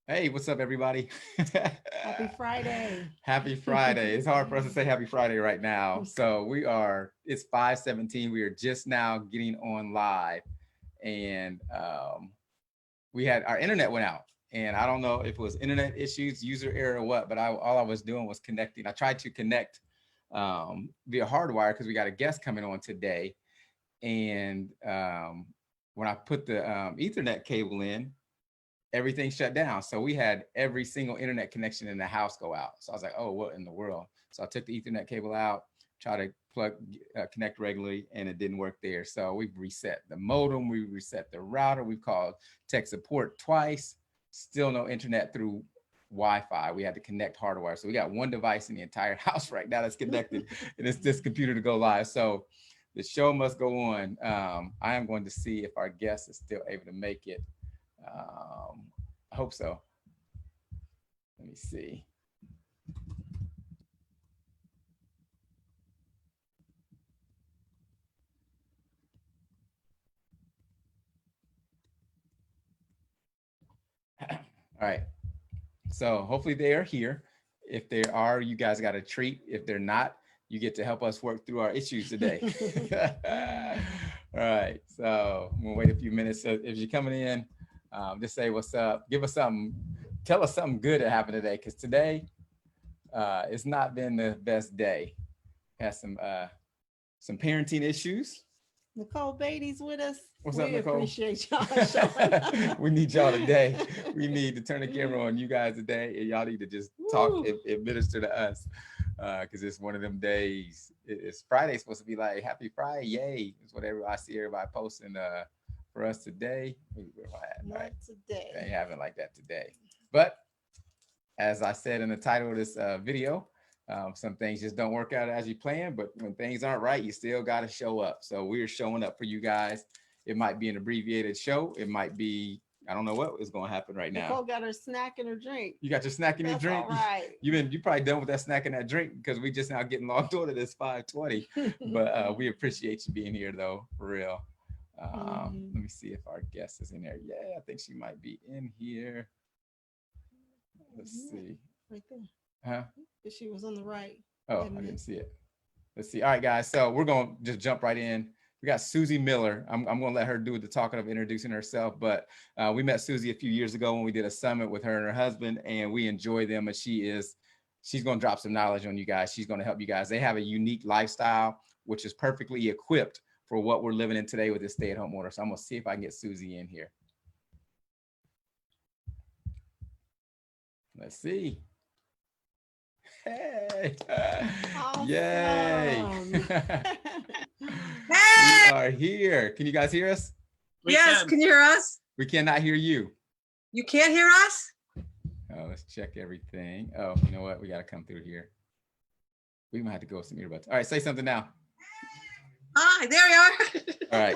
Hey, what's up, everybody? Happy Friday. Happy Friday. It's hard for us to say happy Friday right now. So it's 5:17. We are just now getting on live. And we had our internet went out. And I don't know if it was internet issues, user error or what, but all I was doing was connecting. I tried to connect via hardwire because we got a guest coming on today. And when I put the Ethernet cable in, everything shut down. So we had every single internet connection in the house go out. So I was like, oh, what in the world? So I took the Ethernet cable out, tried to connect regularly, and it didn't work there. So we've reset the modem, we reset the router, we've called tech support twice, still no internet through Wi-Fi. We had to connect hardwire. So we got one device in the entire house right now that's connected, and it's this computer to go live. So the show must go on. I am going to see if our guest is still able to make it. I hope so. Let me see. All right. So hopefully they are here. If they are, you guys got a treat. If they're not, you get to help us work through our issues today. All right. So I'm gonna wait a few minutes. So if you're coming in, just say what's up. Give us something. Tell us something good that happened today, because today it's not been the best day. Had some parenting issues. Nicole Beatty's with us. What's up, We Nicole? appreciate y'all showing up. We need y'all today. We need to turn the camera on you guys today, and y'all need to just talk and minister to us, because it's one of them days. It's Friday, supposed to be like Happy Friday, yay! It's whatever I see everybody posting for us today. Not Right. today. They haven't like that today, but as I said in the title of this video, some things just don't work out as you plan, but when things aren't right, you still got to show up. So we're showing up for you guys. It might be an abbreviated show. It might be, I don't know what is going to happen right now. Nicole got her snack and her drink. You got your snack and your drink. All right. You probably done with that snack and that drink, because we just now getting logged on to this 5:20. But we appreciate you being here though, for real. Let me see if our guest is in there. Yeah, I think she might be in here. Let's see. Right there. Huh? She was on the right. Oh, I didn't see it. Let's see. All right, guys. So we're going to just jump right in. We got Suzy Miller. I'm going to let her do the talking of introducing herself. But we met Suzy a few years ago when we did a summit with her and her husband, and we enjoy them. And she's going to drop some knowledge on you guys. She's going to help you guys. They have a unique lifestyle, which is perfectly equipped for what we're living in today with this stay-at-home order. So I'm going to see if I can get Suzy in here. Let's see. Hey. Awesome. Yay. Hey! We are here. Can you guys hear us? Yes, can you hear us? We cannot hear you. You can't hear us? Oh, let's check everything. Oh, you know what? We got to come through here. We might have to go with some earbuds. All right, say something now. Hi, there we are. All right.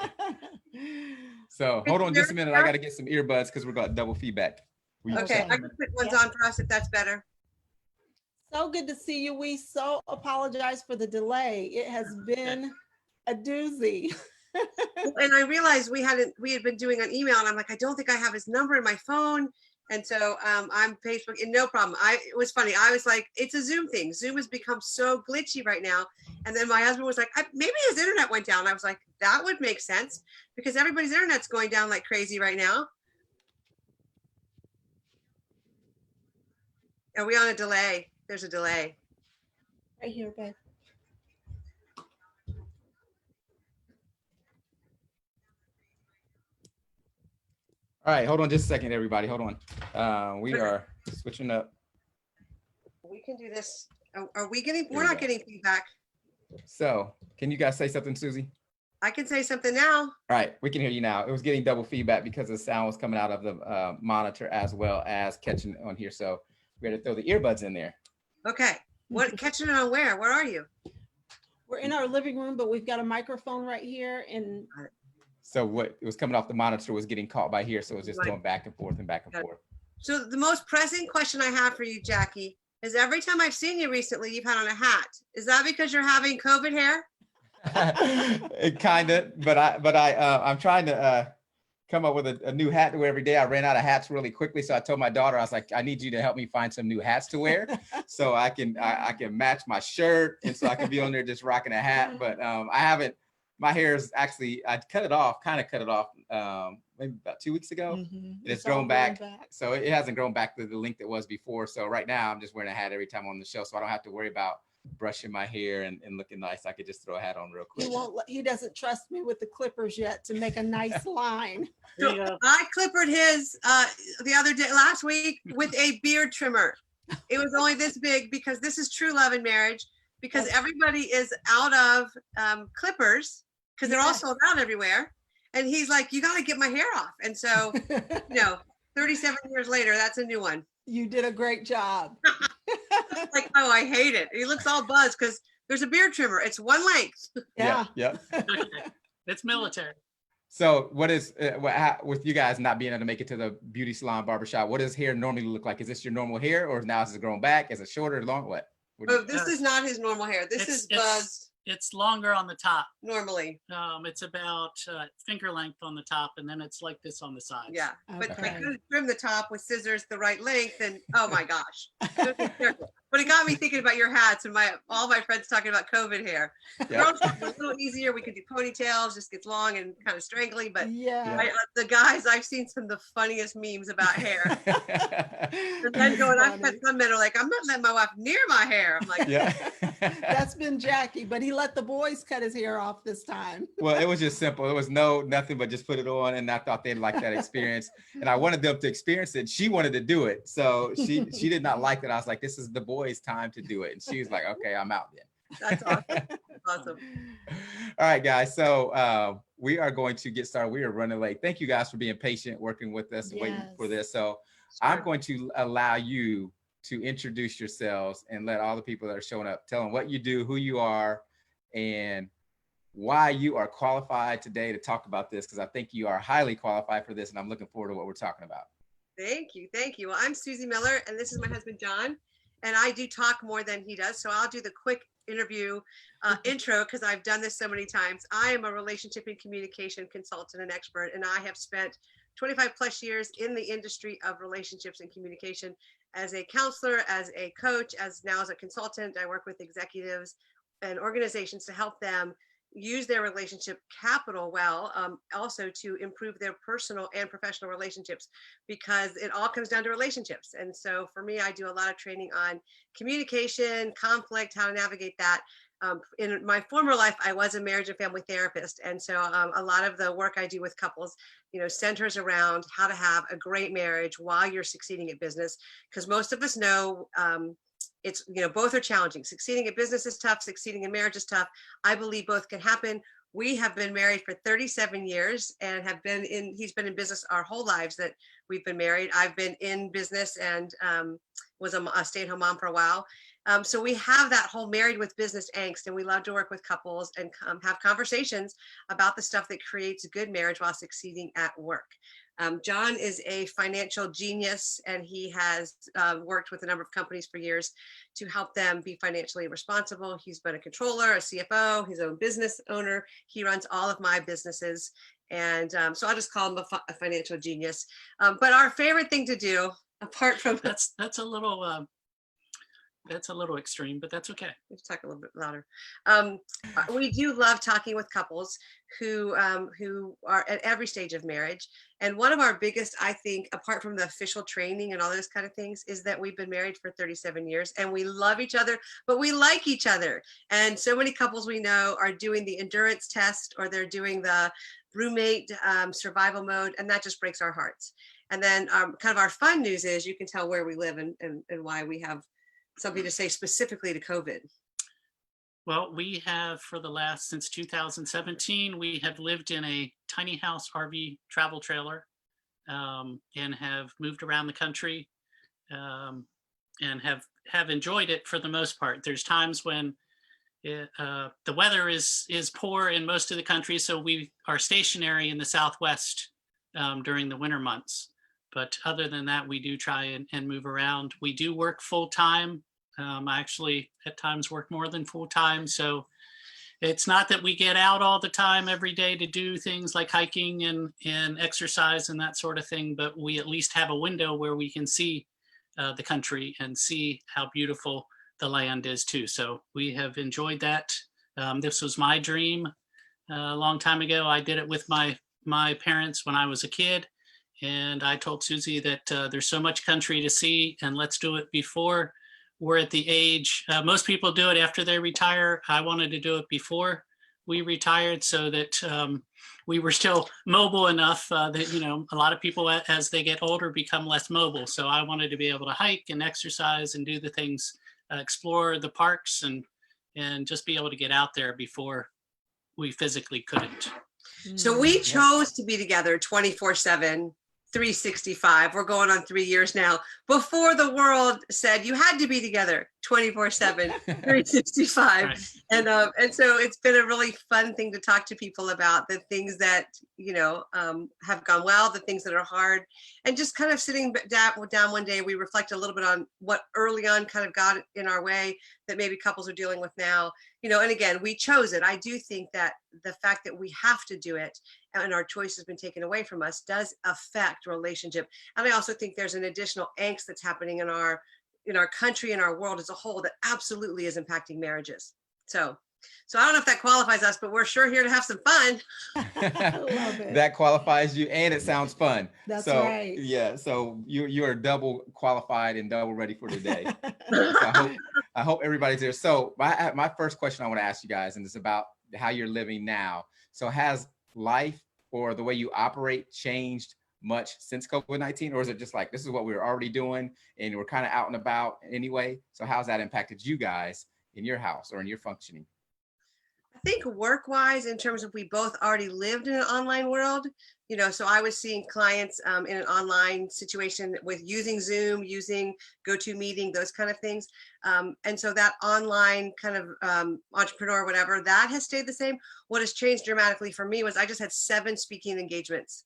So hold on just a minute. I got to get some earbuds because we're got double feedback. Okay, I can put ones on for us if that's better. So good to see you. We so apologize for the delay. It has been a doozy. And I realized we had been doing an email, and I'm like, I don't think I have his number in my phone. And so I'm Facebook, and no problem. It was funny. I was like, it's a Zoom thing. Zoom has become so glitchy right now. And then my husband was like, maybe his internet went down. I was like, that would make sense because everybody's internet's going down like crazy right now. Are we on a delay? There's a delay. Right here, babe. All right, hold on just a second, everybody. Hold on. We are switching up. We can do this. Are we getting? We're not getting feedback. So, can you guys say something, Suzy? I can say something now. All right, we can hear you now. It was getting double feedback because the sound was coming out of the monitor as well as catching on here. So we had to throw the earbuds in there. Okay. What catching it on where? Where are you? We're in our living room, but we've got a microphone right here. And so what it was coming off the monitor was getting caught by here. So it was just going back and forth and back and forth. So the most pressing question I have for you, Jackie, is every time I've seen you recently, you've had on a hat. Is that because you're having COVID hair? It kind of, but I'm trying to come up with a new hat to wear every day. I ran out of hats really quickly. So I told my daughter, I was like, I need you to help me find some new hats to wear so I can match my shirt. And so I can be on there just rocking a hat. But I haven't, my hair is actually, I kind of cut it off maybe about 2 weeks ago. Mhm. And it's all grown back. So it hasn't grown back to the length it was before. So right now I'm just wearing a hat every time I'm on the show. So I don't have to worry about brushing my hair and looking nice. I could just throw a hat on real quick. He doesn't trust me with the clippers yet to make a nice line. So I clippered his the other day, last week, with a beard trimmer. It was only this big because this is true love and marriage, because everybody is out of clippers because they're all sold out everywhere. And he's like, you got to get my hair off. And so, 37 years later, that's a new one. You did a great job. Like, oh, I hate it. He looks all buzzed because there's a beard trimmer. It's one length. Yeah. It's military. So what is, with you guys not being able to make it to the beauty salon barbershop, what does hair normally look like? Is this your normal hair, or now is it grown back? Is it shorter, long, what? Oh, this is not his normal hair. This is buzzed It's longer on the top. normally. It's about finger length on the top, and then it's like this on the sides. Yeah, but Okay. I couldn't trim the top with scissors the right length, and oh my gosh. But it got me thinking about your hats and all my friends talking about COVID hair. Girls have it a little easier. We could do ponytails, just gets long and kind of strangly. But the guys, I've seen some of the funniest memes about hair. And then I've had some men are like, I'm not letting my wife near my hair. I'm like, That's been Jackie, but he let the boys cut his hair off this time. Well, it was just simple. It was nothing but just put it on, and I thought they'd like that experience. And I wanted them to experience it. She wanted to do it. So she did not like it. I was like, this is the boys' time to do it. And she was like, okay, I'm out then. that's awesome. That's awesome. All right, guys. So we are going to get started. We are running late. Thank you guys for being patient, working with us, waiting for this. So I'm going to allow you to introduce yourselves and let all the people that are showing up, tell them what you do, who you are, and why you are qualified today to talk about this, because I think you are highly qualified for this, and I'm looking forward to what we're talking about. Thank you. Thank you. Well, I'm Suzy Miller, and this is my husband, John. And I do talk more than he does. So I'll do the quick interview intro because I've done this so many times. I am a relationship and communication consultant and expert, and I have spent 25 plus years in the industry of relationships and communication as a counselor, as a coach, as a consultant. I work with executives and organizations to help them use their relationship capital well, also to improve their personal and professional relationships, because it all comes down to relationships. And so for me, I do a lot of training on communication, conflict, how to navigate that. In my former life, I was a marriage and family therapist. And so a lot of the work I do with couples, centers around how to have a great marriage while you're succeeding at business. Because most of us know it's, both are challenging. Succeeding at business is tough. Succeeding in marriage is tough. I believe both can happen. We have been married for 37 years and he's been in business our whole lives that we've been married. I've been in business and was a stay-at-home mom for a while. So we have that whole married with business angst, and we love to work with couples and have conversations about the stuff that creates a good marriage while succeeding at work. John is a financial genius, and he has worked with a number of companies for years to help them be financially responsible. He's been a controller, a CFO, his own business owner. He runs all of my businesses. And so I'll just call him a financial genius. But our favorite thing to do, apart from that's a little extreme, but that's okay. Let's talk a little bit louder. We do love talking with couples who are at every stage of marriage. And one of our biggest, I think, apart from the official training and all those kind of things, is that we've been married for 37 years and we love each other, but we like each other. And so many couples we know are doing the endurance test, or they're doing the roommate survival mode, and that just breaks our hearts. And then kind of our fun news is you can tell where we live and why we have something to say specifically to COVID. Well, we have since 2017, we have lived in a tiny house RV travel trailer and have moved around the country and have enjoyed it for the most part. There's times when the weather is poor in most of the country, so we are stationary in the Southwest during the winter months. But other than that, we do try and move around. We do work full time. I actually at times work more than full time. So it's not that we get out all the time every day to do things like hiking and exercise and that sort of thing, but we at least have a window where we can see the country and see how beautiful the land is too. So we have enjoyed that. This was my dream a long time ago. I did it with my parents when I was a kid. And I told Suzy that there's so much country to see, and let's do it before we're at the age. Most people do it after they retire. I wanted to do it before we retired so that we were still mobile enough that, you know, a lot of people as they get older become less mobile. So I wanted to be able to hike and exercise and do the things, explore the parks and just be able to get out there before we physically couldn't. So we chose to be together 24/7, 365. We're going on 3 years now. Before the world said you had to be together 24/7, 365. Right. And so it's been a really fun thing to talk to people about the things that, you know, have gone well, the things that are hard, and just kind of sitting down one day, we reflect a little bit on what early on kind of got in our way that maybe couples are dealing with now, you know, and again, we chose it. I do think that the fact that we have to do it and our choice has been taken away from us does affect relationship. And I also think there's an additional angst that's happening in our country and our world as a whole that absolutely is impacting marriages. So I don't know if that qualifies us, but we're sure here to have some fun. Love it. That qualifies you, and it sounds fun. That's so, right. Yeah, so you are double qualified and double ready for today. So I hope everybody's there. So my first question I want to ask you guys, and it's about how you're living now. So has life or the way you operate changed much since COVID-19, or is it just like this is what we were already doing and we're kind of out and about anyway? So how's that impacted you guys in your house or in your functioning? I think work-wise, in terms of we both already lived in an online world, you know, so I was seeing clients in an online situation with using Zoom, using GoToMeeting, those kind of things. And so that online kind of entrepreneur, whatever, that has stayed the same. What has changed dramatically for me was I just had 7 speaking engagements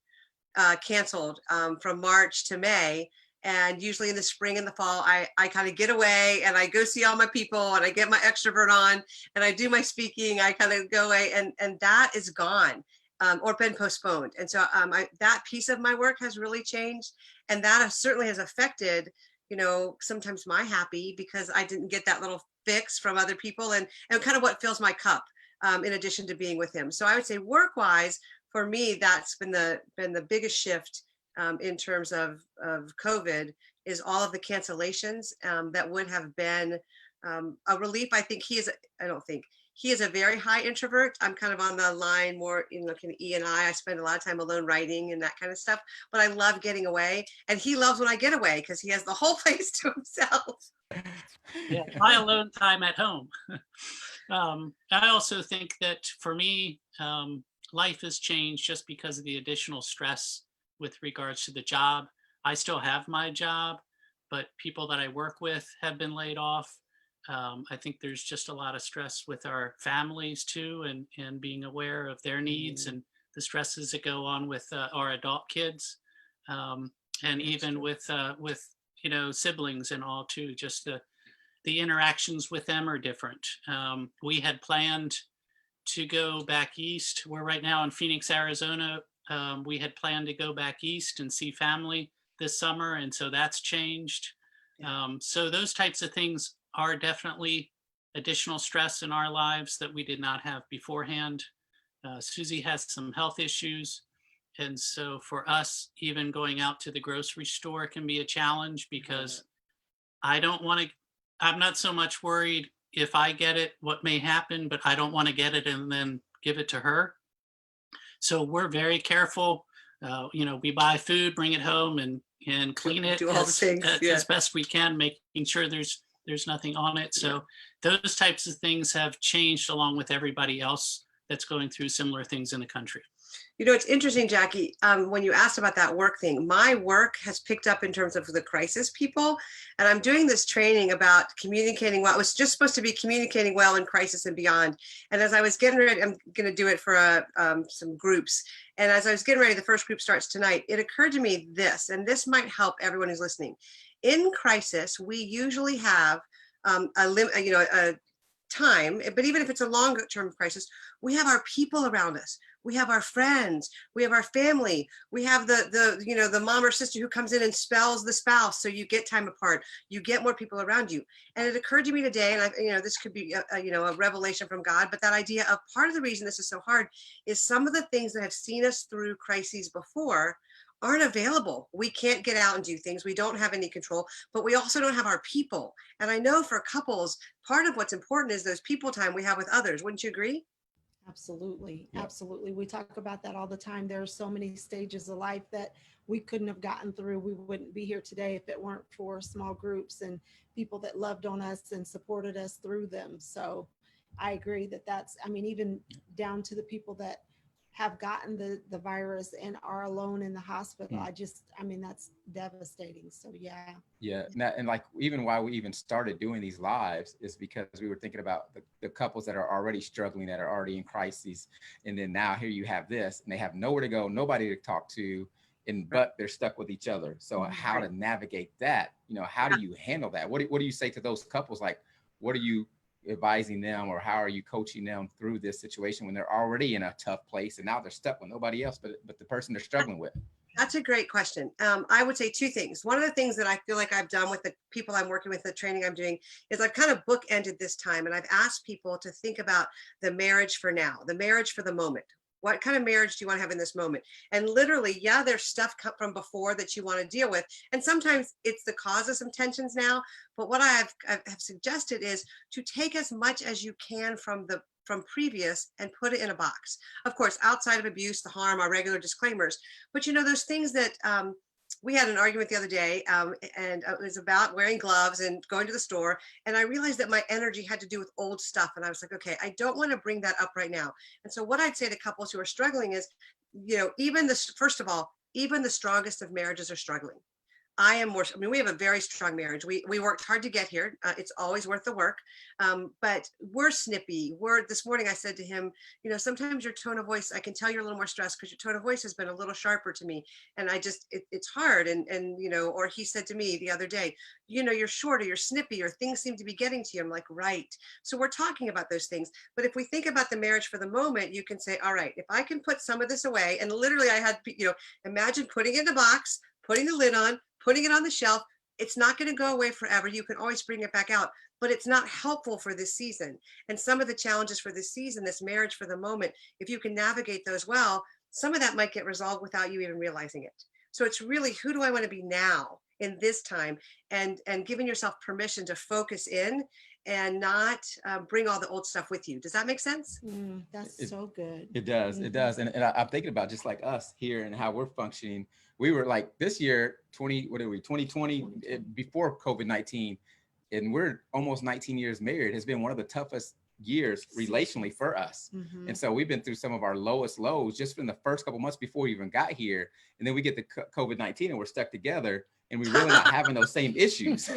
canceled from March to May. And usually in the spring and the fall, I kind of get away and I go see all my people and I get my extrovert on and I do my speaking. I kind of go away and that is gone or been postponed. And so that piece of my work has really changed. And that certainly has affected, you know, sometimes my happy because I didn't get that little fix from other people and kind of what fills my cup in addition to being with him. So I would say work-wise, for me, that's been the biggest shift in terms of COVID is all of the cancellations that would have been a relief. I don't think he is a very high introvert. I'm kind of on the line more, you know, kind of E and I spend a lot of time alone writing and that kind of stuff, but I love getting away. And he loves when I get away because he has the whole place to himself. Yeah, my alone time at home. I also think that for me, life has changed just because of the additional stress with regards to the job. I still have my job, but people that I work with have been laid off. I think there's just a lot of stress with our families too, and being aware of their needs and the stresses that go on with our adult kids, and even with you know, siblings and all too. Just the interactions with them are different. We had planned to go back east. We're right now in Phoenix, Arizona. We had planned to go back east and see family this summer, and so that's changed. So those types of things are definitely additional stress in our lives that we did not have beforehand. Suzy has some health issues, and so for us, even going out to the grocery store can be a challenge because I'm not so much worried if I get it, what may happen, but I don't want to get it and then give it to her. So we're very careful. You know, we buy food, bring it home and clean it Do all the things, as best we can, making sure there's nothing on it. So those types of things have changed along with everybody else that's going through similar things in the country. You know, it's interesting, Jackie, when you asked about that work thing, my work has picked up in terms of the crisis people. And I'm doing this training about communicating well. It was just supposed to be communicating well in crisis and beyond. And as I was getting ready, I'm going to do it for some groups. And as I was getting ready, the first group starts tonight. It occurred to me this, and this might help everyone who's listening. In crisis, we usually have a time, but even if it's a longer term crisis, we have our people around us. We have our friends, we have our family, we have the mom or sister who comes in and spells the spouse. So you get time apart, you get more people around you. And it occurred to me today, and this could be a revelation from God, but that idea of part of the reason this is so hard is some of the things that have seen us through crises before aren't available. We can't get out and do things. We don't have any control, but we also don't have our people. And I know for couples, part of what's important is those people time we have with others. Wouldn't you agree? Absolutely. Yeah. Absolutely. We talk about that all the time. There are so many stages of life that we couldn't have gotten through. We wouldn't be here today if it weren't for small groups and people that loved on us and supported us through them. So I agree even down to the people that have gotten the virus and are alone in the hospital. That's devastating. So yeah. Yeah. And like, even why we even started doing these lives is because we were thinking about the couples that are already struggling, that are already in crises. And then now here you have this, and they have nowhere to go, nobody to talk to, but they're stuck with each other. So how to navigate that, how do you handle that? What do you say to those couples? Like, what are you advising them, or how are you coaching them through this situation when they're already in a tough place and now they're stuck with nobody else but the person they're struggling with? That's a great question. I would say two things. One of the things that I feel like I've done with the people I'm working with, the training I'm doing, is I've kind of bookended this time, and I've asked people to think about the marriage for now, the marriage for the moment. What kind of marriage do you want to have in this moment? And literally, there's stuff from before that you want to deal with. And sometimes it's the cause of some tensions now. But what I have suggested is to take as much as you can from previous and put it in a box. Of course, outside of abuse, the harm, our regular disclaimers. But those things that we had an argument the other day, and it was about wearing gloves and going to the store. And I realized that my energy had to do with old stuff. And I was like, okay, I don't want to bring that up right now. And so what I'd say to couples who are struggling is, first of all, even the strongest of marriages are struggling. We have a very strong marriage. We worked hard to get here. It's always worth the work. But we're snippy. This morning I said to him, sometimes your tone of voice, I can tell you're a little more stressed because your tone of voice has been a little sharper to me. And it's hard. And or he said to me the other day, you're short, or you're snippy, or things seem to be getting to you. I'm like, right. So we're talking about those things. But if we think about the marriage for the moment, you can say, all right, if I can put some of this away, and literally I had, imagine putting it in a box, putting the lid on, putting it on the shelf. It's not going to go away forever. You can always bring it back out, but it's not helpful for this season. And some of the challenges for this season, this marriage for the moment, if you can navigate those well, some of that might get resolved without you even realizing it. So it's really, who do I want to be now in this time? And giving yourself permission to focus in and not bring all the old stuff with you. Does that make sense? That's so good. It does. It does. And I'm thinking about just like us here and how we're functioning. We were like this year, 2020, before COVID-19, and we're almost 19 years married, has been one of the toughest years relationally for us. And so we've been through some of our lowest lows just from the first couple months before we even got here. And then we get the COVID-19 and we're stuck together, and we're really not having those same issues.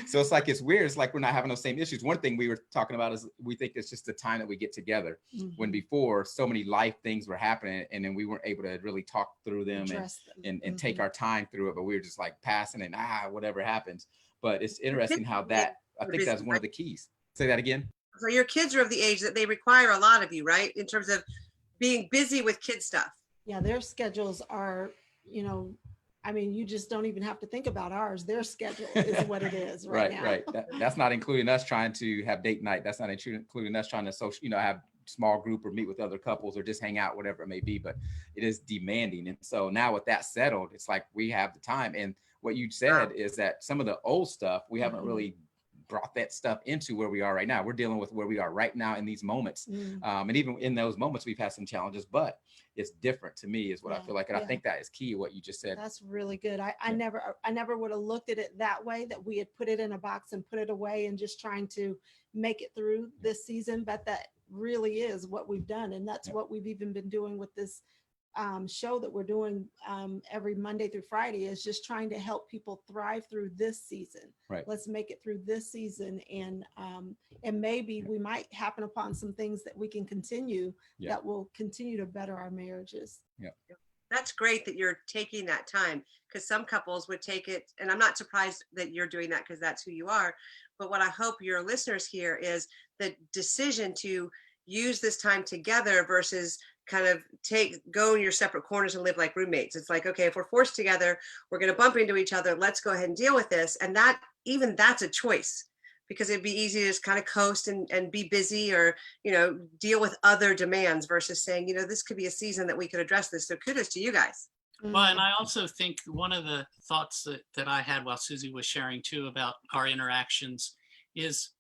So it's weird. It's like we're not having those same issues. One thing we were talking about is we think it's just the time that we get together, when before so many life things were happening, and then we weren't able to really talk through them and take our time through it. But we were just like passing and whatever happens. But it's interesting how that, I think that's one of the keys. Say that again. So your kids are of the age that they require a lot of you, right? In terms of being busy with kid stuff. Yeah, their schedules are, you just don't even have to think about ours. Their schedule is what it is right now. Right. That's not including us trying to have date night. That's not including us trying to have small group or meet with other couples or just hang out, whatever it may be. But it is demanding. And so now with that settled, it's like we have the time. And what you said is that some of the old stuff, we haven't really brought that stuff into where we are right now. We're dealing with where we are right now in these moments. And even in those moments, we've had some challenges, but it's different to me is what I feel like. And I think that is key, what you just said. That's really good. I never would have looked at it that way, that we had put it in a box and put it away and just trying to make it through this season. But that really is what we've done. And that's what we've even been doing with this show that we're doing every Monday through Friday, is just trying to help people thrive through this season. Right. Let's make it through this season, and maybe we might happen upon some things that we can continue that will continue to better our marriages. Yeah. That's great that you're taking that time, because some couples would take it, and I'm not surprised that you're doing that because that's who you are, But what I hope your listeners hear is the decision to use this time together versus kind of go in your separate corners and live like roommates. It's like, okay, if we're forced together, we're going to bump into each other. Let's go ahead and deal with this. And that's a choice, because it'd be easy to just kind of coast and be busy, or, deal with other demands versus saying, this could be a season that we could address this. So kudos to you guys. Well, and I also think one of the thoughts that I had while Suzy was sharing too about our interactions is,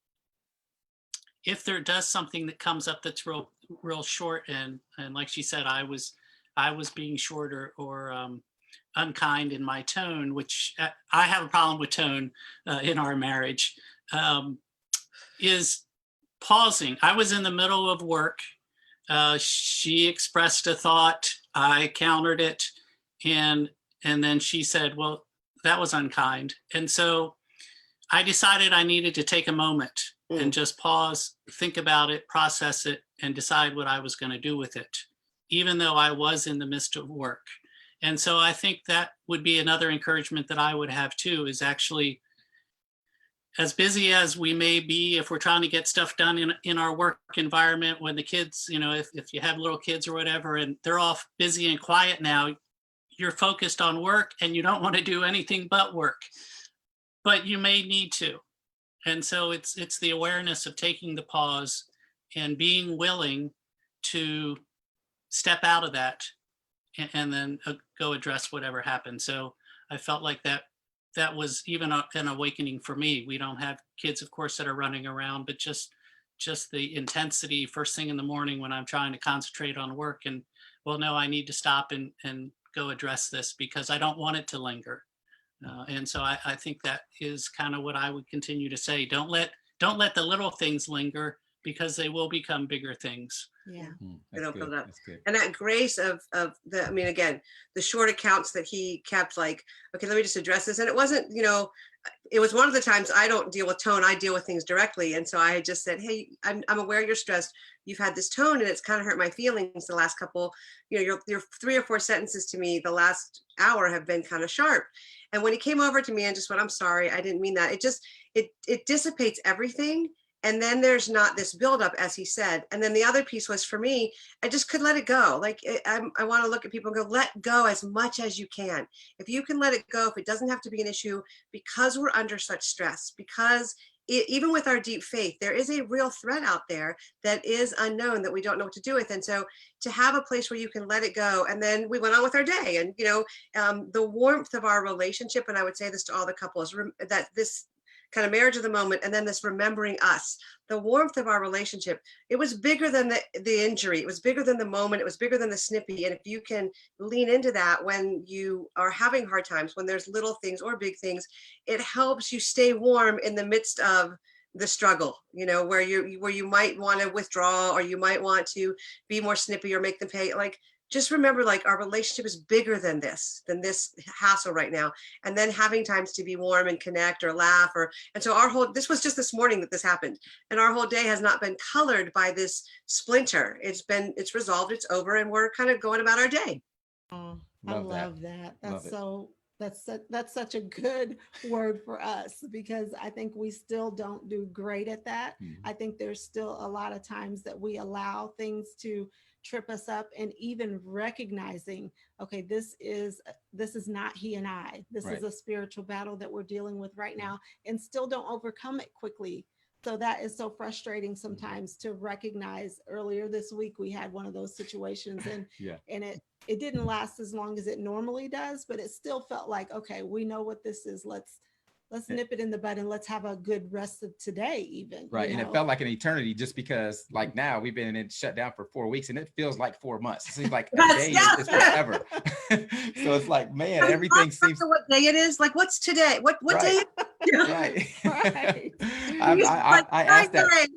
if there does something that comes up that's real short, and like she said, I was being short or unkind in my tone, which I have a problem with tone in our marriage, is pausing. I was in the middle of work. She expressed a thought, I countered it, and then she said, well, that was unkind. And so I decided I needed to take a moment and just pause, think about it, process it, and decide what I was going to do with it, even though I was in the midst of work. And so I think that would be another encouragement that I would have too, is actually, as busy as we may be, if we're trying to get stuff done in our work environment, when the kids, if you have little kids or whatever, and they're all busy and quiet now, you're focused on work and you don't want to do anything but work, but you may need to. And so it's the awareness of taking the pause and being willing to step out of that and then go address whatever happened. So I felt like that was even an awakening for me. We don't have kids, of course, that are running around, but just the intensity first thing in the morning when I'm trying to concentrate on work, and, well, no, I need to stop and go address this because I don't want it to linger. And so I think that is kind of what I would continue to say. Don't let the little things linger, because they will become bigger things. Yeah. It opens good. up. That's good. And that grace of again, the short accounts that he kept, like, okay, let me just address this. And it wasn't, it was one of the times I don't deal with tone, I deal with things directly. And so I had just said, hey, I'm aware you're stressed. You've had this tone and it's kind of hurt my feelings the last couple, your 3 or 4 sentences to me the last hour have been kind of sharp. And when he came over to me and just went, I'm sorry, I didn't mean that. It dissipates everything. And then there's not this buildup, as he said. And then the other piece was, for me, I just could let it go. Like, I want to look at people and go, let go as much as you can. If you can let it go, if it doesn't have to be an issue, because we're under such stress, because even with our deep faith, there is a real threat out there that is unknown, that we don't know what to do with. And so to have a place where you can let it go. And then we went on with our day. And, the warmth of our relationship, and I would say this to all the couples, that this kind of marriage of the moment, and then this remembering us, the warmth of our relationship, it was bigger than the injury, it was bigger than the moment, it was bigger than the snippy. And if you can lean into that when you are having hard times, when there's little things or big things, it helps you stay warm in the midst of the struggle, where you might want to withdraw, or you might want to be more snippy or make them pay. Like, just remember, like, our relationship is bigger than this hassle right now. And then having times to be warm and connect or laugh, and so this was just this morning that this happened. And our whole day has not been colored by this splinter. It's resolved, it's over, and we're kind of going about our day. Oh, I love that. That's such a good word for us, because I think we still don't do great at that. I think there's still a lot of times that we allow things to trip us up, and even recognizing, okay, this is not he and I, this is a spiritual battle that we're dealing with right now, and still don't overcome it quickly. So that is so frustrating sometimes to recognize. Earlier this week, we had one of those situations, and it didn't last as long as it normally does, but it still felt like, okay, we know what this is. Let's nip it in the bud, and let's have a good rest of today, even. Right. And it felt like an eternity, just because, like, now we've been in shut down for 4 weeks, and it feels like 4 months. It seems like a day is forever. So it's like, man, everything seems. What day it is? Like, what's today? What day? Right. Right. I asked that.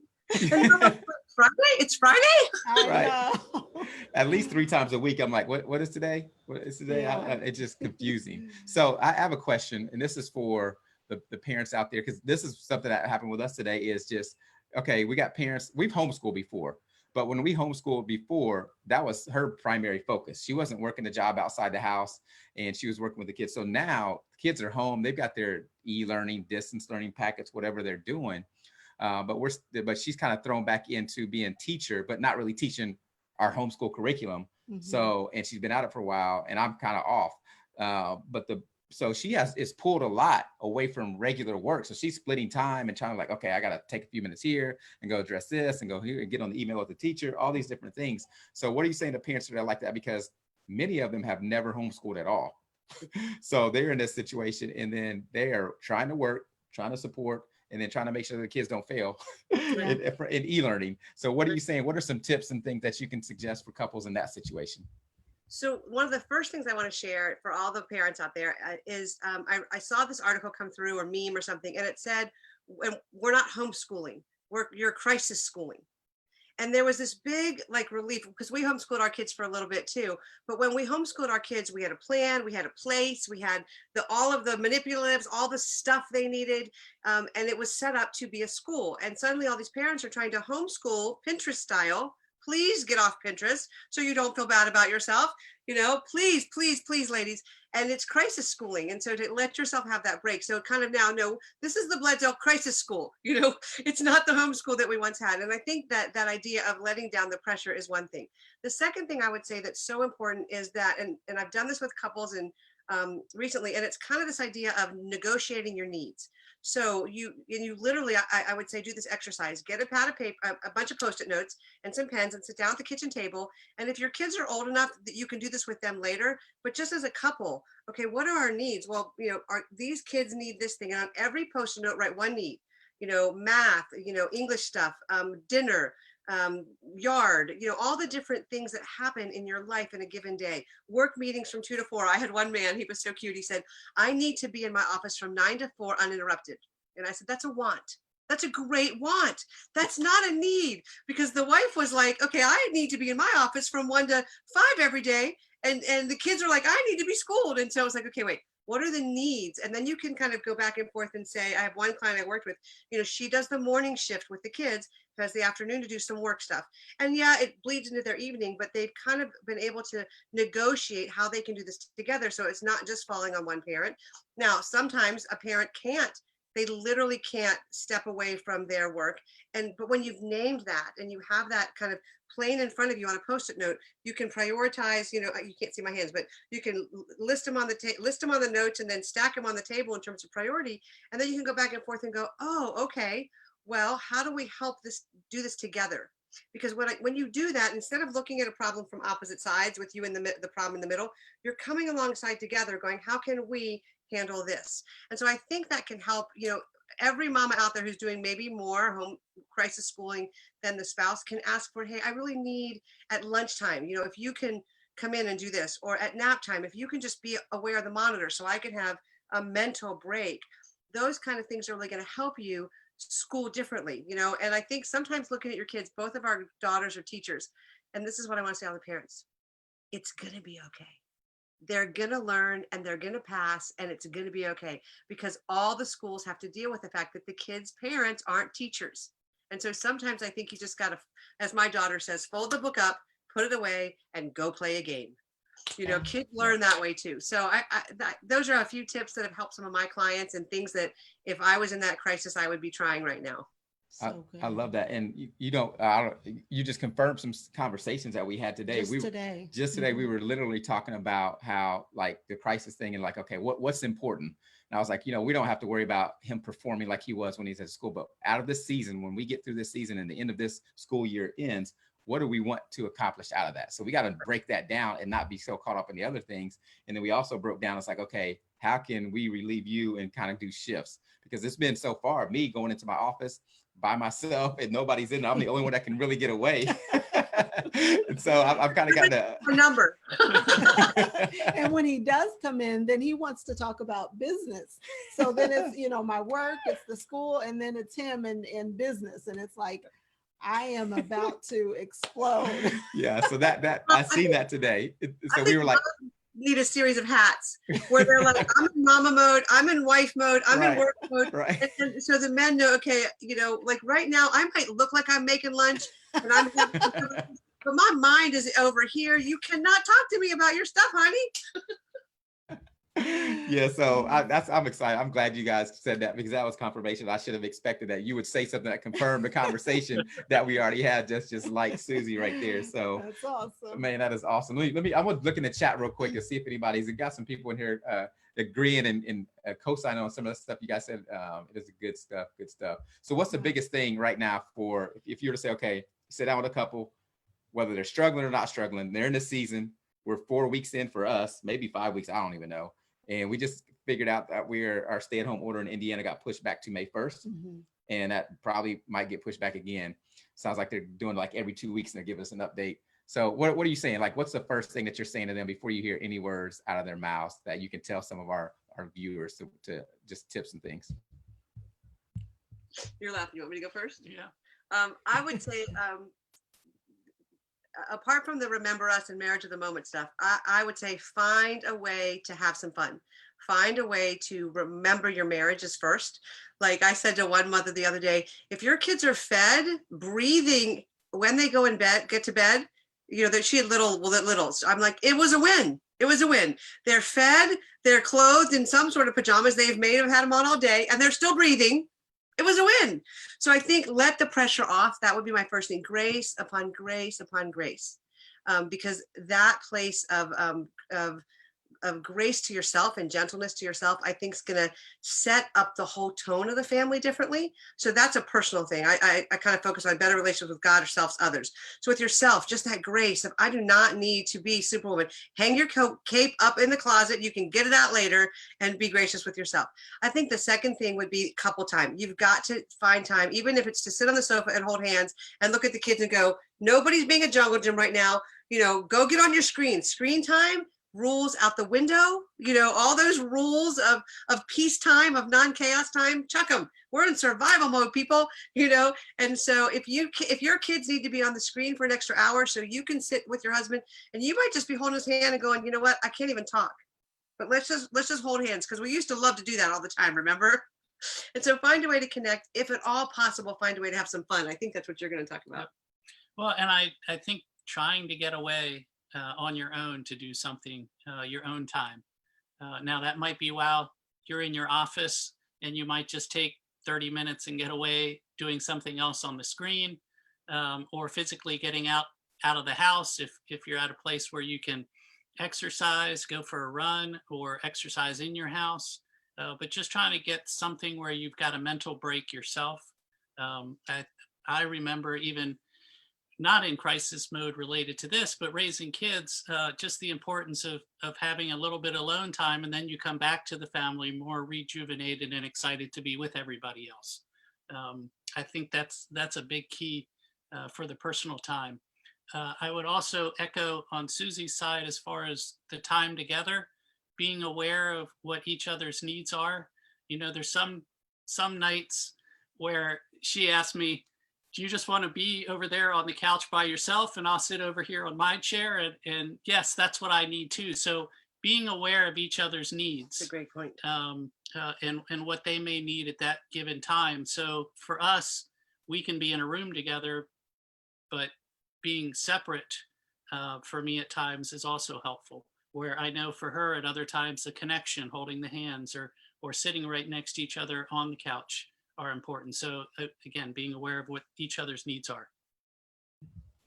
Friday? It's Friday? I know. At least 3 times a week, I'm like, what is today? What is today? Yeah. It's just confusing. So I have a question, and this is for the parents out there, because this is something that happened with us today. Is just, okay, we got parents, we've homeschooled before, But when we homeschooled before, that was her primary focus. She wasn't working a job outside the house, and she was working with the kids. So now kids are home. They've got their e-learning, distance learning packets, whatever they're doing. But she's kind of thrown back into being teacher, but not really teaching our homeschool curriculum. So, and she's been at it for a while, and I'm kind of off. So she is pulled a lot away from regular work. So she's splitting time and trying to like, okay, I got to take a few minutes here and go address this and go here and get on the email with the teacher, all these different things. So what are you saying to parents that are like that? Because many of them have never homeschooled at all. So they're in this situation, and then they are trying to work, trying to support, and then trying to make sure the kids don't fail in e-learning. So what are you saying? What are some tips and things that you can suggest for couples in that situation? So one of the first things I want to share for all the parents out there is I saw this article come through, or meme or something, and it said, we're not homeschooling, you're crisis schooling. And there was this big like relief, because we homeschooled our kids for a little bit too. But when we homeschooled our kids, we had a plan, we had a place, we had all of the manipulatives, all the stuff they needed. And it was set up to be a school. And suddenly all these parents are trying to homeschool Pinterest style. Please get off Pinterest so you don't feel bad about yourself. Please, please, please, ladies. And it's crisis schooling. And so to let yourself have that break. So kind of now, no, this is the Bledsoe crisis school. It's not the homeschool that we once had. And I think that idea of letting down the pressure is one thing. The second thing I would say that's so important is that, and I've done this with couples and recently, and it's kind of this idea of negotiating your needs. So you literally, I would say, do this exercise, get a pad of paper, a bunch of Post-it notes and some pens, and sit down at the kitchen table. And if your kids are old enough that you can do this with them later, but just as a couple, okay, what are our needs? Well, these kids need this thing. And on every Post-it note, write one need, math, English stuff, dinner, yard, all the different things that happen in your life in a given day. Work meetings from 2 to 4. I had one man, he was so cute. He said, I need to be in my office from 9 to 4 uninterrupted. And I said, that's a want. That's a great want. That's not a need. Because the wife was like, okay, I need to be in my office from 1 to 5 every day. And the kids are like, I need to be schooled. And so I was like, okay, wait, what are the needs? And then you can kind of go back and forth and say, I have one client I worked with, she does the morning shift with the kids, has the afternoon to do some work stuff. And yeah, it bleeds into their evening, but they've kind of been able to negotiate how they can do this together. So it's not just falling on one parent. Now, sometimes a parent can't, they literally can't step away from their work. But when you've named that and you have that kind of plain in front of you on a Post-it note, you can prioritize, you can't see my hands, but you can list them on the notes and then stack them on the table in terms of priority. And then you can go back and forth and go, oh, okay, well, how do we help do this together? Because when you do that, instead of looking at a problem from opposite sides with you in the problem in the middle, you're coming alongside together going, how can we handle this? And so I think that can help, every mama out there who's doing maybe more home crisis schooling than the spouse can ask for, hey, I really need at lunchtime, if you can come in and do this, or at nap time, if you can just be aware of the monitor so I can have a mental break. Those kind of things are really going to help you school differently, and I think sometimes looking at your kids, both of our daughters are teachers, and this is what I want to say to all the parents, it's going to be okay. They're going to learn and they're going to pass, and it's going to be okay, because all the schools have to deal with the fact that the kids' parents aren't teachers. And so sometimes I think you just got to, as my daughter says, fold the book up, put it away, and go play a game. Kids learn that way too. So those are a few tips that have helped some of my clients, and things that if I was in that crisis, I would be trying right now. I love that. And you just confirmed some conversations that we had today. Just today, we were literally talking about how like the crisis thing and like, okay, what's important? And I was like, we don't have to worry about him performing like he was when he's at school, but out of this season, when we get through this season and the end of this school year ends, what do we want to accomplish out of that? So we got to break that down and not be so caught up in the other things. And then we also broke down, it's like, okay, how can we relieve you and kind of do shifts? Because it's been so far, me going into my office by myself and nobody's in there. I'm the only one that can really get away. And so I've kind of got a number. And when he does come in, then he wants to talk about business. So then it's, my work, it's the school, and then it's him and business. And it's like, I am about to explode. Yeah. So that I seen that today. So we were like, need a series of hats where they're like, I'm in mama mode, I'm in wife mode, I'm in Right. work mode. Right. And so the men know, okay, like right now I might look like I'm making lunch and I'm having, but my mind is over here. You cannot talk to me about your stuff, honey. Yeah, so I'm excited. I'm glad you guys said that, because that was confirmation. I should have expected that you would say something that confirmed the conversation that we already had, just like Suzy right there. So That's awesome. man, that is awesome. Let me I want to look in the chat real quick and see if anybody's got some people in here agreeing and co-signing on some of the stuff you guys said. It is good stuff. So what's the biggest thing right now for if you were to say, okay, sit down with a couple, whether they're struggling or not struggling, they're in the season. We're 4 weeks in for us, maybe 5 weeks. I don't even know. And we just figured out that our stay-at-home order in Indiana got pushed back to May 1st. And that probably might get pushed back again. Sounds like they're doing like every 2 weeks and they're giving us an update. So what are you saying? Like, what's the first thing that you're saying to them before you hear any words out of their mouths that you can tell some of our viewers to just tips and things? You're laughing. You want me to go first? Yeah. I would say, apart from the remember us and marriage of the moment stuff, I would say find a way to have some fun. Find a way to remember your marriages first. Like I said to one mother the other day, if your kids are fed, breathing when they go in bed, get to bed, that she had littles. I'm like, it was a win. It was a win. They're fed, they're clothed in some sort of pajamas they've made have had them on all day, and they're still breathing. It was a win. So I think let the pressure off. That would be my first thing. Grace upon grace upon grace. Because that place of grace to yourself and gentleness to yourself, I think is going to set up the whole tone of the family differently. So that's a personal thing. I kind of focus on better relationships with God, yourselves, others. So with yourself, just that grace of, I do not need to be Superwoman. Hang your cape up in the closet. You can get it out later and be gracious with yourself. I think the second thing would be couple time. You've got to find time, even if it's to sit on the sofa and hold hands and look at the kids and go, nobody's being a jungle gym right now. Go get on your screen time. Rules out the window, all those rules of peacetime, of non-chaos time, chuck them. We're in survival mode, people, and so if your kids need to be on the screen for an extra hour so you can sit with your husband, and you might just be holding his hand and going, you know what, I can't even talk, but let's just hold hands, because we used to love to do that all the time, remember? And so find a way to connect, if at all possible. Find a way to have some fun. I think that's what you're going to talk about. Well, and I think trying to get away on your own to do something, your own time. Now that might be while you're in your office and you might just take 30 minutes and get away doing something else on the screen, or physically getting out of the house if you're at a place where you can exercise, go for a run or exercise in your house, but just trying to get something where you've got a mental break yourself. I remember, even not in crisis mode related to this, but raising kids, just the importance of having a little bit of alone time, and then you come back to the family more rejuvenated and excited to be with everybody else. I think that's a big key for the personal time. I would also echo on Suzy's side as far as the time together, being aware of what each other's needs are. There's some nights where she asked me, do you just want to be over there on the couch by yourself and I'll sit over here on my chair? And yes, that's what I need too. So being aware of each other's needs. That's a great point. And what they may need at that given time. So for us, we can be in a room together, but being separate for me at times is also helpful. Where I know for her at other times, the connection, holding the hands or sitting right next to each other on the couch are important. So again, being aware of what each other's needs are.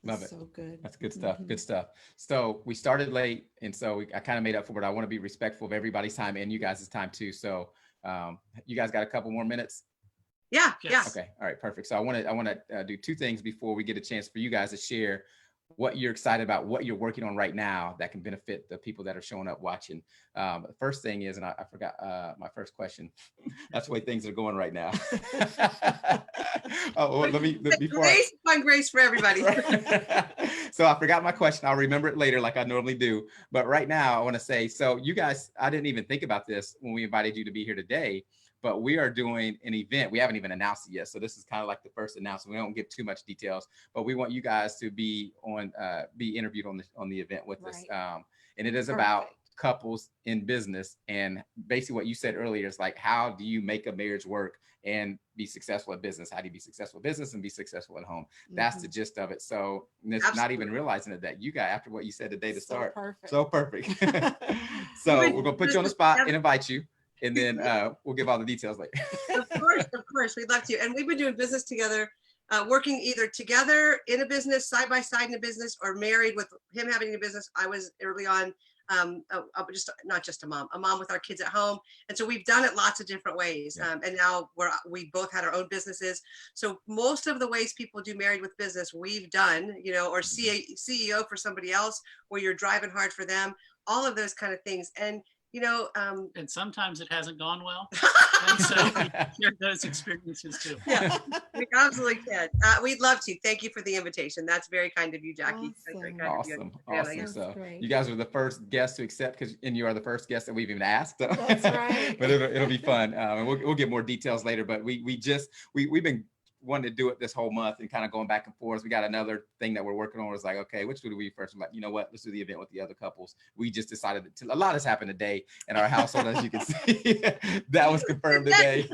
Love it. So good. That's good stuff. Good stuff. So we started late, and so I kind of made up for it. I want to be respectful of everybody's time and you guys' time too. So you guys got a couple more minutes? Yeah. Yes. Yeah. Okay. All right. Perfect. So I want to do two things before we get a chance for you guys to share what you're excited about, what you're working on right now that can benefit the people that are showing up watching. The first thing is, and I forgot my first question. That's the way things are going right now. Oh, well, Grace upon grace for everybody. So I forgot my question. I'll remember it later like I normally do. But right now I want to say, so you guys, I didn't even think about this when we invited you to be here today, but we are doing an event. We haven't even announced it yet. So this is kind of like the first announcement. We don't give too much details, but we want you guys to be interviewed on the event with us. And it is about couples in business. And basically what you said earlier is like, how do you make a marriage work and be successful at business? How do you be successful at business and be successful at home? That's the gist of it. So it's not even realizing that you got, after what you said today to start, so perfect. So we're gonna put you on the spot and invite you, and then we'll give all the details later. Of course, we'd love to. And we've been doing business together, working either together in a business, side by side in a business, or married with him having a business. I was early on just not just a mom with our kids at home. And so we've done it lots of different ways. And now we both had our own businesses. So most of the ways people do married with business, we've done, you know, or CEO for somebody else, where you're driving hard for them, all of those kind of things. And, you know, and sometimes it hasn't gone well. And so we share those experiences too. Yeah, we absolutely can. We'd love to. Thank you for the invitation. That's very kind of you, Jackie. Awesome. So you guys were the first guests to accept, and you are the first guest that we've even asked. So. That's right. But it'll be fun. And we'll get more details later. But we've been wanting to do it this whole month and kind of going back and forth. We got another thing that we're working on. Was like, okay, which do we first? I'm like, you know what? Let's do the event with the other couples. We just decided a lot has happened today in our household, as you can see. That was confirmed today.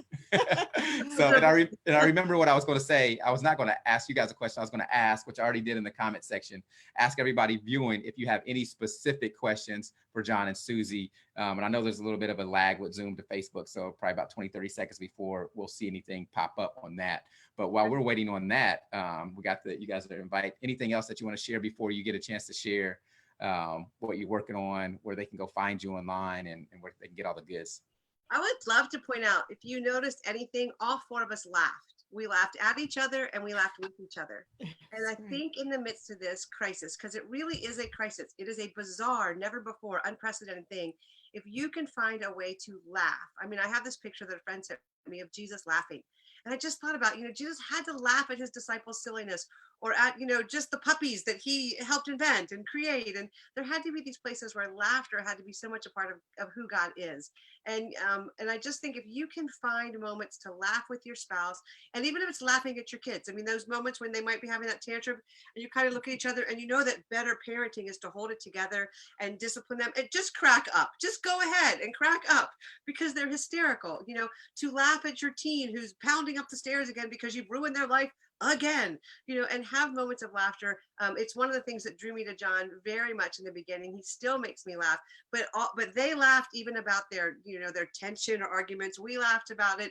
So, and I remember what I was going to say. I was not going to ask you guys a question. I was going to ask, which I already did in the comment section, ask everybody viewing if you have any specific questions for John and Suzy. And I know there's a little bit of a lag with Zoom to Facebook, so probably about 20-30 seconds before we'll see anything pop up on that. But while we're waiting on that, we got you guys to invite. Anything else that you want to share before you get a chance to share what you're working on, where they can go find you online, and where they can get all the goods? I would love to point out, if you noticed anything, all four of us laughed. We laughed at each other and we laughed with each other. And I think in the midst of this crisis, because it really is a crisis, it is a bizarre, never before, unprecedented thing. If you can find a way to laugh. I mean, I have this picture that a friend sent me of Jesus laughing. And I just thought about, Jesus had to laugh at his disciples' silliness, or at, just the puppies that he helped invent and create. And there had to be these places where laughter had to be so much a part of who God is. And I just think if you can find moments to laugh with your spouse, and even if it's laughing at your kids, I mean, those moments when they might be having that tantrum and you kind of look at each other and you know that better parenting is to hold it together and discipline them and just crack up. Just go ahead and crack up because they're hysterical. To laugh at your teen who's pounding up the stairs again because you've ruined their life again, and have moments of laughter. It's one of the things that drew me to John very much in the beginning. He still makes me laugh, but they laughed even about their tension or arguments. We laughed about it.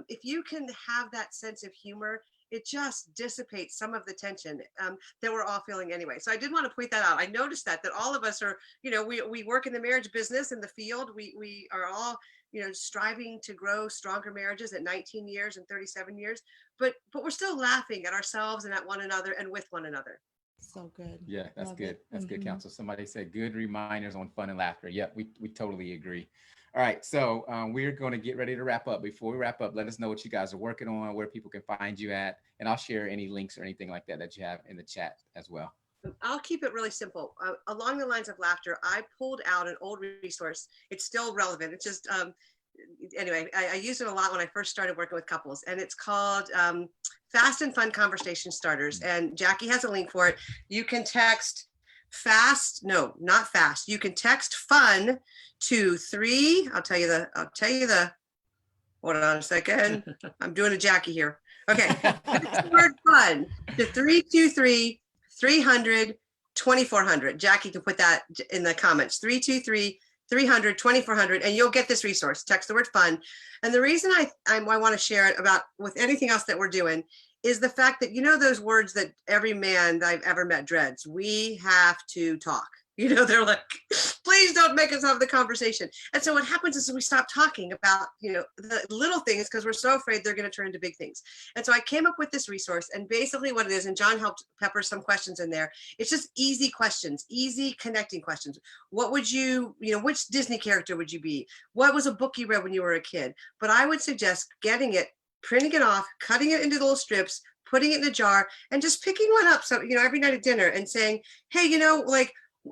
If you can have that sense of humor, it just dissipates some of the tension that we're all feeling anyway. So I did want to point that out. I noticed that all of us are, we work in the marriage business, in the field. We are all, striving to grow stronger marriages at 19 years and 37 years, but we're still laughing at ourselves and at one another and with one another. So good. Yeah, that's Love good. That's good counsel. Somebody said good reminders on fun and laughter. Yep, we totally agree. All right, so we're going to get ready to wrap up. Before we wrap up, let us know what you guys are working on, where people can find you at, and I'll share any links or anything like that you have in the chat as well. I'll keep it really simple. Along the lines of laughter, I pulled out an old resource. It's still relevant. It's just, anyway, I used it a lot when I first started working with couples, and it's called Fast and Fun Conversation Starters. And Jackie has a link for it. You can text not fast. You can text fun to 3. I'll tell you the, hold on a second. I'm doing a Jackie here. Okay. Text the word fun to 323-300-2400. Jackie can put that in the comments. 323-300-2400, and you'll get this resource. Text the word fun. And the reason I want to share it about with anything else that we're doing is the fact that, those words that every man that I've ever met dreads, we have to talk. They're like, please don't make us have the conversation. And so what happens is we stop talking about, the little things because we're so afraid they're going to turn into big things. And so I came up with this resource, and basically what it is, and John helped pepper some questions in there. It's just easy questions, easy connecting questions. What would you, which Disney character would you be? What was a book you read when you were a kid? But I would suggest getting it, printing it off, cutting it into little strips, putting it in a jar, and just picking one up. So, every night at dinner and saying, hey,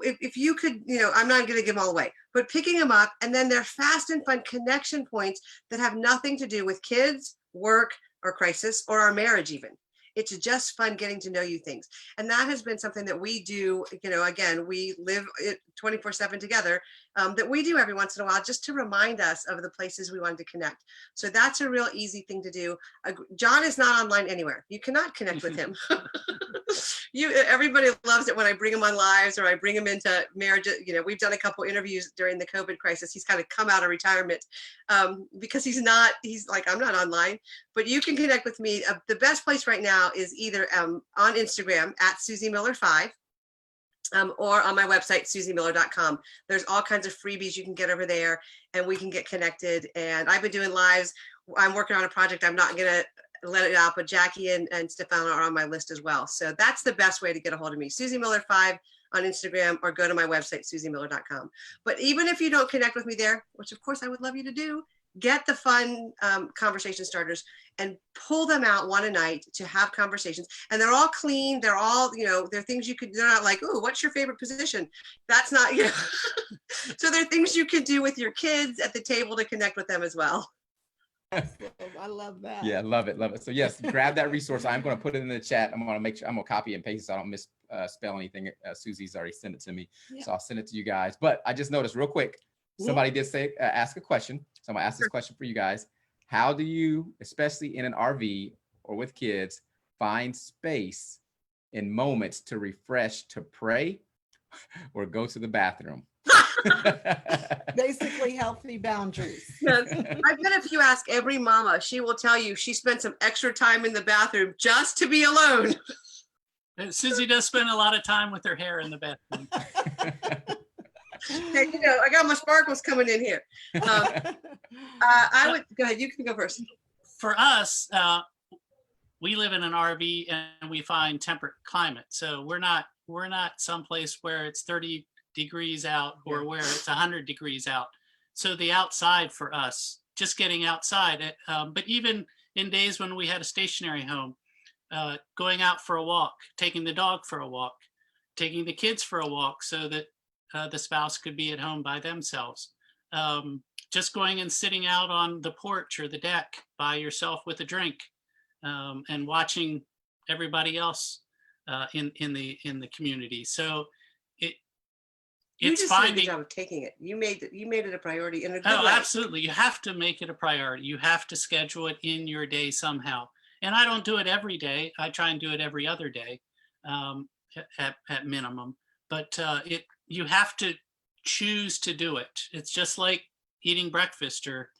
if you could, I'm not going to give them all away, but picking them up, and then they're fast and fun connection points that have nothing to do with kids, work, or crisis, or our marriage even. It's just fun getting to know you things. And that has been something that we do, again, we live it 24/7 together, that we do every once in a while just to remind us of the places we wanted to connect. So that's a real easy thing to do. John is not online anywhere. You cannot connect with him. Everybody loves it when I bring him on lives or I bring him into marriage. We've done a couple interviews during the COVID crisis. He's kind of come out of retirement because he's like, I'm not online, but you can connect with me. The best place right now is either on Instagram at Suzy Miller 5 or on my website, SuzyMiller.com. There's all kinds of freebies you can get over there and we can get connected. And I've been doing lives. I'm working on a project. I'm not going to let it out, but Jackie and Stephana are on my list as well. So that's the best way to get a hold of me. Suzy Miller 5 on Instagram, or go to my website, SuzyMiller.com. But even if you don't connect with me there, which of course I would love you to do, get the fun conversation starters and pull them out one a night to have conversations. And they're all clean. They're all, they're things they're not like, oh, what's your favorite position? That's not, So they're things you can do with your kids at the table to connect with them as well. I love that. Yeah, love it. So yes, grab that resource. I'm going to put it in the chat. I'm going to make sure I'm going to copy and paste so I don't misspell anything. Suzy's already sent it to me. Yeah. So I'll send it to you guys. But I just noticed real quick, somebody did say, ask a question. So I'm going to ask this question for you guys. How do you, especially in an RV or with kids, find space in moments to refresh, to pray, or go to the bathroom? Basically healthy boundaries. I bet if you ask every mama, she will tell you she spent some extra time in the bathroom just to be alone. Suzy does spend a lot of time with her hair in the bathroom. Hey, I got my sparkles coming in here. I would go ahead. You can go first. For us, we live in an RV and we find temperate climate. So we're not someplace where it's 30 degrees out or where it's 100 degrees out. So the outside for us, just getting outside, but even in days when we had a stationary home, going out for a walk, taking the dog for a walk, taking the kids for a walk so that the spouse could be at home by themselves. Just going and sitting out on the porch or the deck by yourself with a drink and watching everybody else in the community. So it's finding. Did a good job of taking it. You made it a priority in a good way. Absolutely. You have to make it a priority. You have to schedule it in your day somehow. And I don't do it every day. I try and do it every other day at minimum. But you have to choose to do it. It's just like eating breakfast or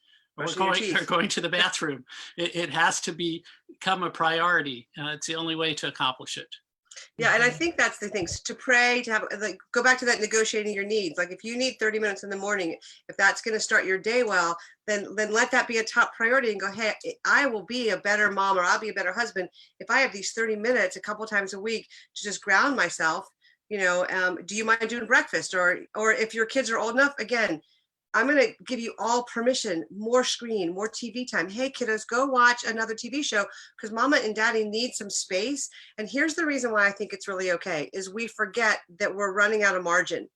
going to the bathroom. It has to become a priority. It's the only way to accomplish it. Yeah, and I think that's the thing, to pray, to have, go back to that negotiating your needs. Like if you need 30 minutes in the morning, if that's going to start your day well, then let that be a top priority and go, hey, I will be a better mom or I'll be a better husband if I have these 30 minutes a couple times a week to just ground myself. Do you mind doing breakfast? Or if your kids are old enough, again, I'm going to give you all permission, more screen, more TV time. Hey, kiddos, go watch another TV show because mama and daddy need some space. And here's the reason why I think it's really okay is we forget that we're running out of margin.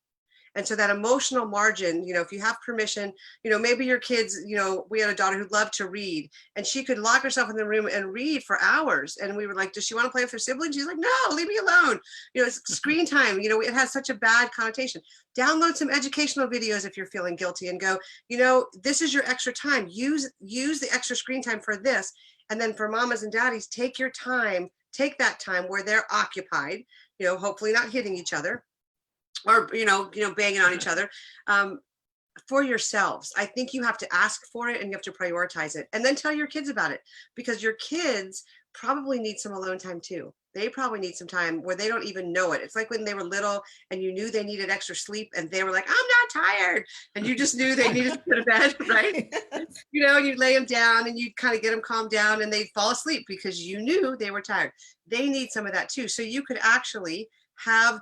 And so that emotional margin, if you have permission, maybe your kids, we had a daughter who loved to read and she could lock herself in the room and read for hours. And we were like, does she want to play with her siblings? She's like, no, leave me alone. It's screen time. It has such a bad connotation. Download some educational videos if you're feeling guilty and go, this is your extra time. Use the extra screen time for this. And then for mamas and daddies, take that time where they're occupied, hopefully not hitting each other. Or, banging on each other for yourselves. I think you have to ask for it and you have to prioritize it and then tell your kids about it because your kids probably need some alone time too. They probably need some time where they don't even know it. It's like when they were little and you knew they needed extra sleep and they were like, I'm not tired. And you just knew they needed to go to bed, right? And you lay them down and you kind of get them calmed down and they fall asleep because you knew they were tired. They need some of that too. So you could actually have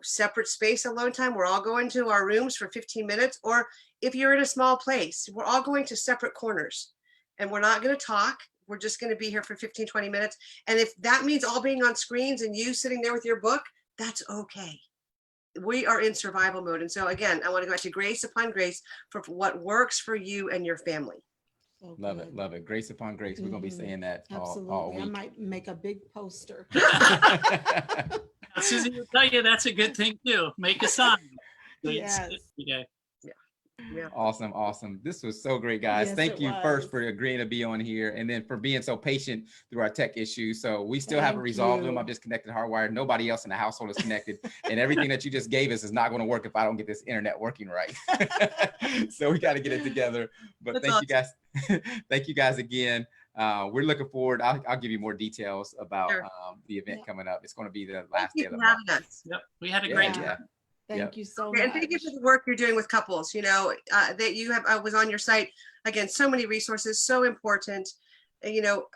separate space alone time. We're all going to our rooms for 15 minutes. Or if you're in a small place, we're all going to separate corners and we're not going to talk. We're just going to be here for 15, 20 minutes. And if that means all being on screens and you sitting there with your book, that's okay. We are in survival mode. And so again, I want to go back to grace upon grace for what works for you and your family. So Love good. it. Love it. Grace upon grace. We're going to be Mhm. saying that Absolutely. all I week. might make a big poster. Now, Susie will tell you that's a good thing too. Make a sign. So you see it Yes. every day. Yeah. Awesome. Awesome. This was so great, guys. Yes, Thank it you first was. for agreeing to be on here and then for being so patient through our tech issues. So we still haven't Thank resolved them. you. I'm just connected hardwired. Nobody else in the household is connected. And everything that you just gave us is not going to work if I don't get this internet working right. So we got to get it together. But That's thank you guys. Thank you guys again. We're looking forward. I'll give you more details about Sure. the event Yeah. coming up. It's going to be the Thank last you day of the for month. having us. Yep. We had a Yeah, great yeah. time. Thank Yep. you so And much. thank you for the work you're doing with couples. You know, that you have, I was on your site again, so many resources, so important. You know,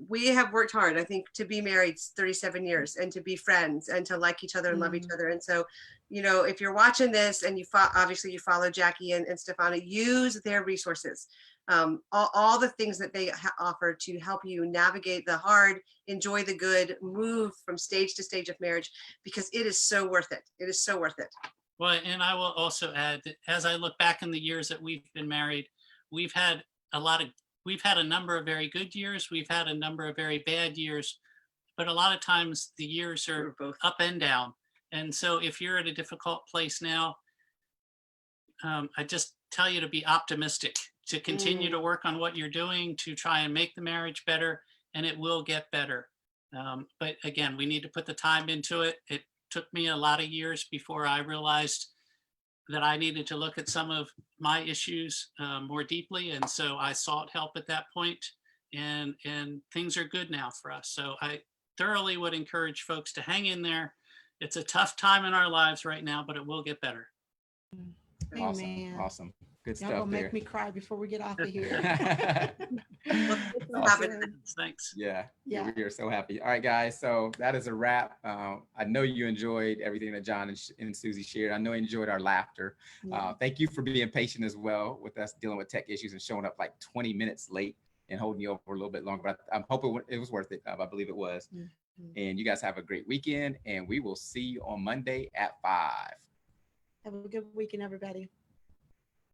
we have worked hard, I think, to be married 37 years and to be friends and to like each other and love each other. And so, you know, if you're watching this and you obviously you follow Jackie and Stephana, use their resources, all the things that they offer to help you navigate the hard, enjoy the good, move from stage to stage of marriage, because it is so worth it. It is so worth it. Well, and I will also add that as I look back in the years that we've been married, we've had we've had a number of very good years. We've had a number of very bad years, but a lot of times the years are Both. up and down. And so if you're at a difficult place now, I just tell you to be optimistic, to continue to work on what you're doing, to try and make the marriage better, and it will get better. But again, we need to put the time into it. It took me a lot of years before I realized that I needed to look at some of my issues more deeply. And so I sought help at that point, and things are good now for us. So I thoroughly would encourage folks to hang in there. It's a tough time in our lives right now, but it will get better. Awesome. Amen. Awesome. Good Y'all stuff gonna there. make me cry before we get off of here. Well, thanks for Awesome. having us. Thanks. Yeah, Yeah. we are so happy. All right, guys. So that is a wrap. I know you enjoyed everything that John and Susie shared. I know you enjoyed our laughter. Yeah. Thank you for being patient as well with us dealing with tech issues and showing up like 20 minutes late and holding you over a little bit longer. But I'm hoping it was worth it. I believe it was. Mhm. And you guys have a great weekend. And we will see you on Monday at 5. Have a good weekend, everybody.